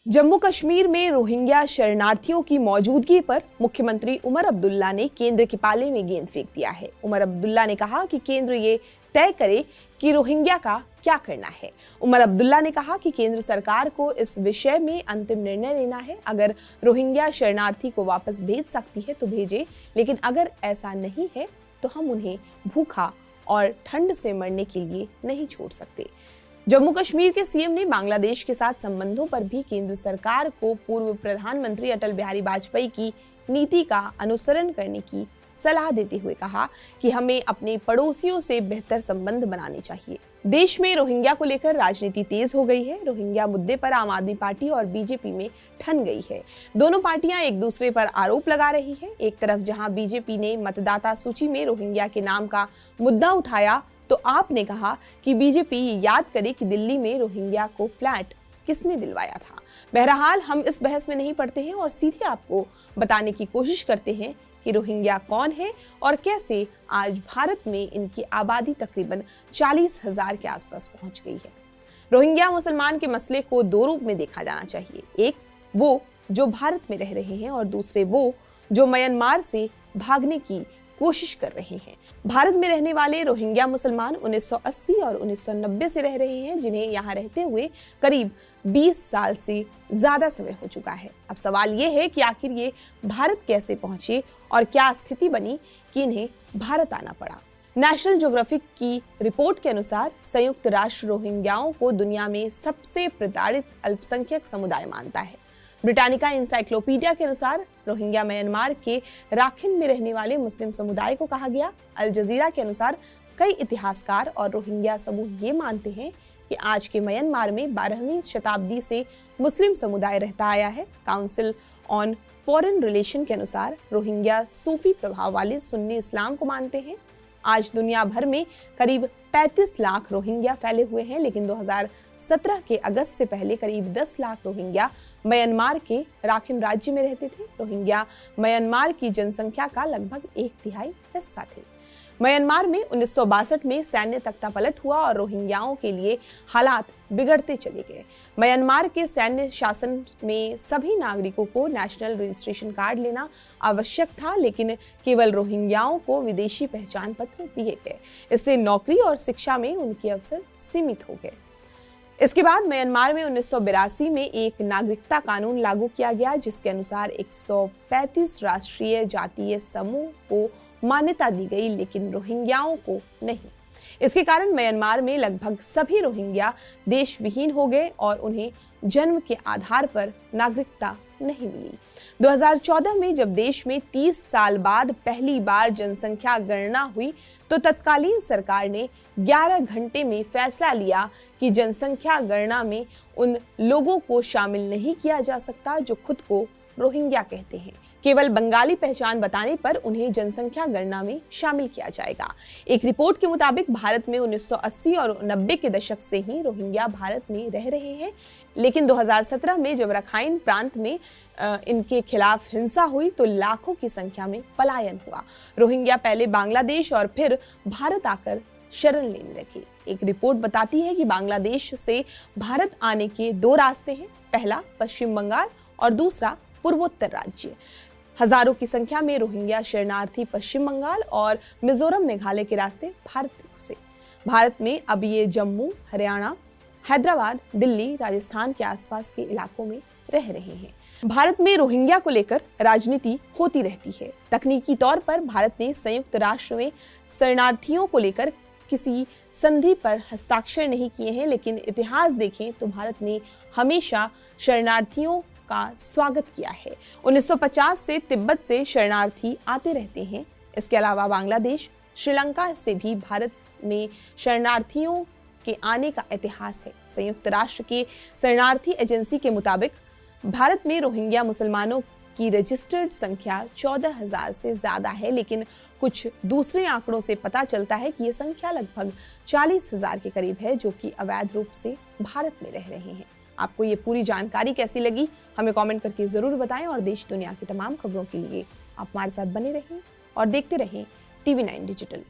जम्मू कश्मीर में रोहिंग्या शरणार्थियों की मौजूदगी पर मुख्यमंत्री उमर अब्दुल्ला ने केंद्र के पाले में गेंद फेंक दिया है। उमर अब्दुल्ला ने कहा कि केंद्र ये तय करे कि रोहिंग्या का क्या करना है। उमर अब्दुल्ला ने कहा कि केंद्र सरकार को इस विषय में अंतिम निर्णय लेना है। अगर रोहिंग्या शरणार्थी को वापस भेज सकती है तो भेजे, लेकिन अगर ऐसा नहीं है तो हम उन्हें भूखा और ठंड से मरने के लिए नहीं छोड़ सकते। जम्मू कश्मीर के सीएम ने बांग्लादेश के साथ संबंधों पर भी केंद्र सरकार को पूर्व प्रधानमंत्री अटल बिहारी वाजपेयी की नीति का अनुसरण करने की सलाह देते हुए कहा कि हमें अपने पड़ोसियों से बेहतर संबंध बनाने चाहिए। देश में रोहिंग्या को लेकर राजनीति तेज हो गई है। रोहिंग्या मुद्दे पर आम आदमी पार्टी और बीजेपी में ठन गई है। दोनों पार्टियां एक दूसरे पर आरोप लगा रही है। एक तरफ जहां बीजेपी ने मतदाता सूची में रोहिंग्या के नाम का मुद्दा उठाया तो आपने कहा कि बीजेपी याद करे कि दिल्ली में रोहिंग्या को फ्लैट किसने दिलवाया था। बहरहाल हम इस बहस में नहीं पड़ते हैं और सीधे आपको बताने की कोशिश करते हैं कि रोहिंग्या कौन है और कैसे आज भारत में इनकी आबादी तकरीबन 40,000 के आसपास पहुंच गई है। रोहिंग्या मुसलमान के मसले को दो रूप में देखा जाना चाहिए। एक वो जो भारत में रह रहे हैं और दूसरे वो जो म्यांमार से भागने की कोशिश कर रहे हैं। भारत में रहने वाले रोहिंग्या मुसलमान 1980 और 1990 से रह रहे हैं, जिन्हें यहाँ रहते हुए करीब 20 साल से ज्यादा समय हो चुका है। अब सवाल ये है कि आखिर ये भारत कैसे पहुंचे और क्या स्थिति बनी कि इन्हें भारत आना पड़ा। नेशनल ज्योग्राफिक की रिपोर्ट के अनुसार संयुक्त राष्ट्र रोहिंग्याओं को दुनिया में सबसे प्रताड़ित अल्पसंख्यक समुदाय मानता है। ब्रिटानिका इंसाइक्लोपीडिया के अनुसार रोहिंग्या म्यांमार के राखिन में रहने वाले मुस्लिम समुदाय को कहा गया। अल जजीरा के अनुसार कई इतिहासकार और रोहिंग्या समूह ये मानते हैं कि आज के म्यांमार में 12वीं शताब्दी से मुस्लिम समुदाय रहता आया है। काउंसिल ऑन फॉरेन रिलेशन के अनुसार रोहिंग्या सूफी प्रभाव वाले सुन्नी इस्लाम को मानते हैं। आज दुनिया भर में करीब 35 लाख रोहिंग्या फैले हुए हैं, लेकिन 2017 के अगस्त से पहले करीब 10 लाख रोहिंग्या म्यांमार के राखिन राज्य में रहते थे। रोहिंग्या म्यांमार की जनसंख्या का लगभग 1/3 हिस्सा थे। म्यांमार में 1962 में सैन्य तख्तापलट हुआ और रोहिंग्याओं के लिए हालात बिगड़ते चले गए। म्यांमार के सैन्य शासन में सभी नागरिकों को नेशनल रजिस्ट्रेशन कार्ड लेना आवश्यक था, लेकिन केवल रोहिंग्याओं को विदेशी पहचान पत्र दिए गए। इससे नौकरी और शिक्षा में उनके अवसर सीमित हो गए। इसके बाद म्यांमार में 1982 में एक नागरिकता कानून लागू किया गया, जिसके अनुसार 135 राष्ट्रीय जातीय समूह को मान्यता दी गई, लेकिन रोहिंग्याओं को नहीं। इसके कारण म्यांमार में लगभग सभी रोहिंग्या देश विहीन हो गए और उन्हें जन्म के आधार पर नागरिकता नहीं मिली। 2014 में जब देश में 30 साल बाद पहली बार जनसंख्या गणना हुई तो तत्कालीन सरकार ने 11 घंटे में फैसला लिया कि जनसंख्या गणना में उन लोगों को शामिल नहीं किया जा सकता जो खुद को रोहिंग्या कहते हैं। केवल बंगाली पहचान बताने पर उन्हें जनसंख्या गणना में शामिल किया जाएगा। एक रिपोर्ट के मुताबिक भारत में 1980 और 90 के दशक से ही रोहिंग्या भारत में रह रहे हैं, लेकिन 2017 में जब रखाइन प्रांत में इनके खिलाफ हिंसा हुई तो लाखों की संख्या में पलायन हुआ। रोहिंग्या पहले बांग्लादेश और फिर भारत आकर शरण लेने लगे। एक रिपोर्ट बताती है कि बांग्लादेश से भारत आने के दो रास्ते हैं, पहला पश्चिम बंगाल और दूसरा पूर्वोत्तर राज्य। हजारों की संख्या में रोहिंग्या शरणार्थी पश्चिम बंगाल और मिजोरम मेघालय के रास्ते भारत में घुसे। भारत में अब ये जम्मू, हरियाणा, हैदराबाद, दिल्ली, राजस्थान के आसपास के इलाकों में रह रहे हैं। भारत में रोहिंग्या को लेकर राजनीति होती रहती है। तकनीकी तौर पर भारत ने संयुक्त राष्ट्र में शरणार्थियों को लेकर किसी संधि पर हस्ताक्षर नहीं किए हैं, लेकिन इतिहास देखें तो भारत ने हमेशा शरणार्थियों का स्वागत किया है। 1950 से तिब्बत से शरणार्थी आते रहते हैं। इसके अलावा बांग्लादेश, श्रीलंका से भी भारत में शरणार्थियों के आने का इतिहास है। संयुक्त राष्ट्र के शरणार्थी एजेंसी के मुताबिक भारत में रोहिंग्या मुसलमानों की रजिस्टर्ड संख्या 14,000 से ज्यादा है, लेकिन कुछ दूसरे आंकड़ों से पता चलता है कि यह संख्या लगभग 40,000 के करीब है, जो कि अवैध रूप से भारत में रह रहे हैं। आपको ये पूरी जानकारी कैसी लगी हमें कमेंट करके जरूर बताएं और देश दुनिया की तमाम खबरों के लिए आप हमारे साथ बने रहें और देखते रहें TV9 डिजिटल।